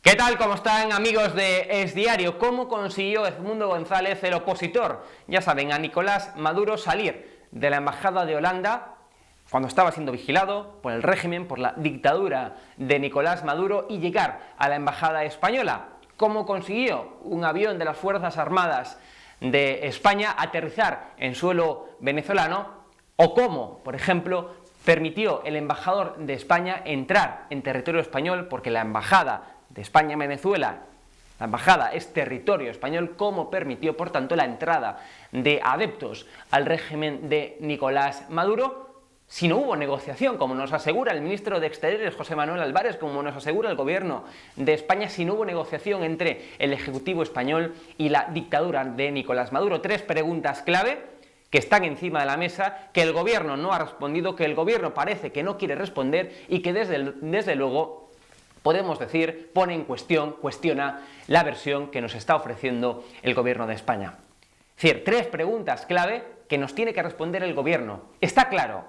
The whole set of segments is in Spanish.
¿Qué tal? ¿Cómo están, amigos de Es Diario? ¿Cómo consiguió Edmundo González, el opositor, ya saben, a Nicolás Maduro, salir de la embajada de Holanda cuando estaba siendo vigilado por el régimen, por la dictadura de Nicolás Maduro, y llegar a la embajada española? ¿Cómo consiguió un avión de las Fuerzas Armadas de España aterrizar en suelo venezolano? ¿O cómo, por ejemplo, permitió el embajador de España entrar en territorio español? Porque la embajada de España en Venezuela, la embajada es territorio español. ¿Cómo permitió, por tanto, la entrada de adeptos al régimen de Nicolás Maduro? Si no hubo negociación, como nos asegura el ministro de Exteriores, José Manuel Álvarez, como nos asegura el gobierno de España, si no hubo negociación entre el Ejecutivo español y la dictadura de Nicolás Maduro. Tres preguntas clave que están encima de la mesa, que el gobierno no ha respondido, que el gobierno parece que no quiere responder y que desde luego, podemos decir, pone en cuestión, cuestiona la versión que nos está ofreciendo el gobierno de España. Es decir, tres preguntas clave que nos tiene que responder el gobierno. Está claro,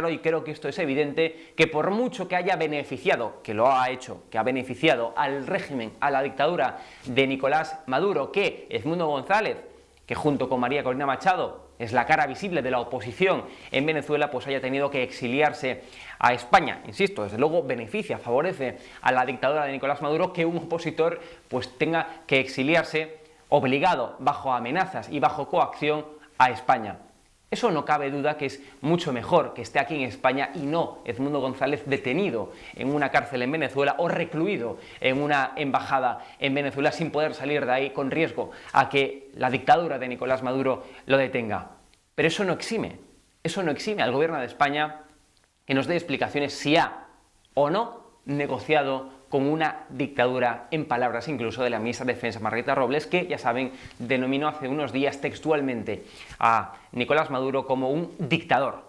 y creo que esto es evidente, que por mucho que haya beneficiado, que lo ha hecho, que ha beneficiado al régimen, a la dictadura de Nicolás Maduro, que Edmundo González, que junto con María Corina Machado es la cara visible de la oposición en Venezuela, pues haya tenido que exiliarse a España. Insisto, desde luego beneficia, favorece a la dictadura de Nicolás Maduro que un opositor pues tenga que exiliarse obligado, bajo amenazas y bajo coacción, a España. Eso no cabe duda que es mucho mejor que esté aquí en España y no Edmundo González detenido en una cárcel en Venezuela o recluido en una embajada en Venezuela sin poder salir de ahí, con riesgo a que la dictadura de Nicolás Maduro lo detenga. Pero eso no exime al gobierno de España que nos dé explicaciones si ha o no negociado con una dictadura, en palabras incluso de la ministra de Defensa, Margarita Robles, que, ya saben, denominó hace unos días textualmente a Nicolás Maduro como un dictador.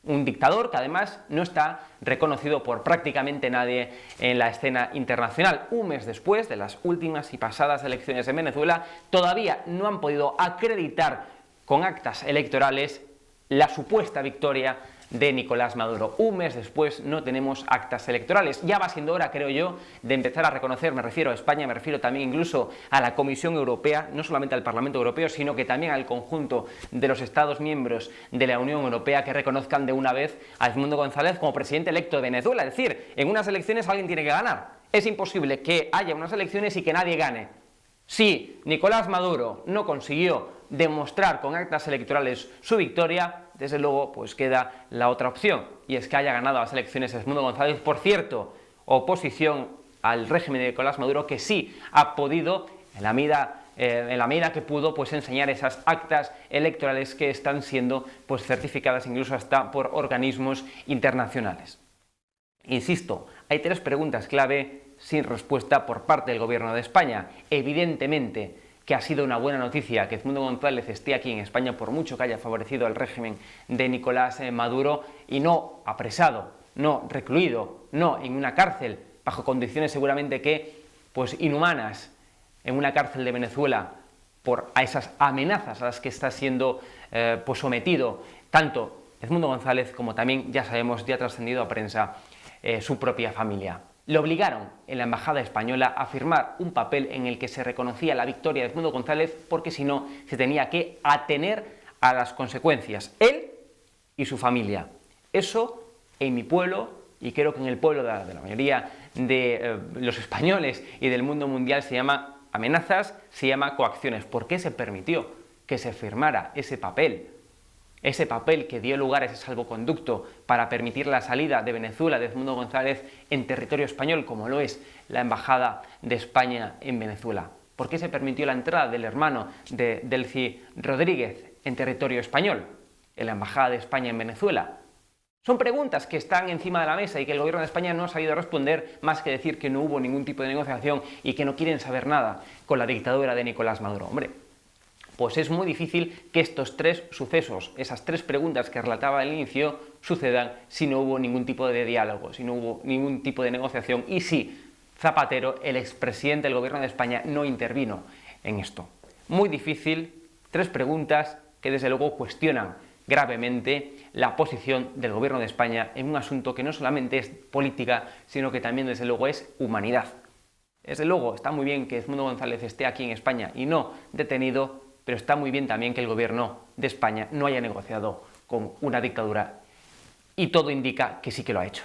Un dictador que además no está reconocido por prácticamente nadie en la escena internacional. Un mes después de las últimas y pasadas elecciones en Venezuela, todavía no han podido acreditar con actas electorales la supuesta victoria de Nicolás Maduro. Un mes después no tenemos actas electorales. Ya va siendo hora, creo yo, de empezar a reconocer, me refiero a España, me refiero también incluso a la Comisión Europea, no solamente al Parlamento Europeo, sino que también al conjunto de los Estados miembros de la Unión Europea, que reconozcan de una vez a Edmundo González como presidente electo de Venezuela. Es decir, en unas elecciones alguien tiene que ganar. Es imposible que haya unas elecciones y que nadie gane. Si Nicolás Maduro no consiguió demostrar con actas electorales su victoria, desde luego pues queda la otra opción, y es que haya ganado las elecciones Edmundo González, por cierto, oposición al régimen de Nicolás Maduro, que sí ha podido, en la medida que pudo, pues enseñar esas actas electorales que están siendo pues certificadas incluso hasta por organismos internacionales. Insisto, hay tres preguntas clave sin respuesta por parte del gobierno de España. Evidentemente que ha sido una buena noticia que Edmundo González esté aquí en España, por mucho que haya favorecido al régimen de Nicolás Maduro, y no apresado, no recluido, no en una cárcel, bajo condiciones seguramente que pues inhumanas, en una cárcel de Venezuela, por a esas amenazas a las que está siendo pues sometido tanto Edmundo González como también, ya sabemos, ya ha trascendido a prensa, su propia familia. Le obligaron en la embajada española a firmar un papel en el que se reconocía la victoria de Edmundo González, porque si no se tenía que atener a las consecuencias, él y su familia. Eso en mi pueblo, y creo que en el pueblo de la mayoría de los españoles y del mundo mundial, se llama amenazas, se llama coacciones. ¿Por qué se permitió que se firmara ese papel? Ese papel que dio lugar a ese salvoconducto para permitir la salida de Venezuela de Edmundo González en territorio español, como lo es la Embajada de España en Venezuela. ¿Por qué se permitió la entrada del hermano de Delcy Rodríguez en territorio español, en la Embajada de España en Venezuela? Son preguntas que están encima de la mesa y que el gobierno de España no ha sabido responder, más que decir que no hubo ningún tipo de negociación y que no quieren saber nada con la dictadura de Nicolás Maduro. Hombre, pues es muy difícil que estos tres sucesos, esas tres preguntas que relataba al inicio, sucedan si no hubo ningún tipo de diálogo, si no hubo ningún tipo de negociación y si Zapatero, el expresidente del gobierno de España, no intervino en esto. Muy difícil, tres preguntas que desde luego cuestionan gravemente la posición del gobierno de España en un asunto que no solamente es política, sino que también desde luego es humanidad. Desde luego, está muy bien que Edmundo González esté aquí en España y no detenido, pero está muy bien también que el gobierno de España no haya negociado con una dictadura, y todo indica que sí que lo ha hecho.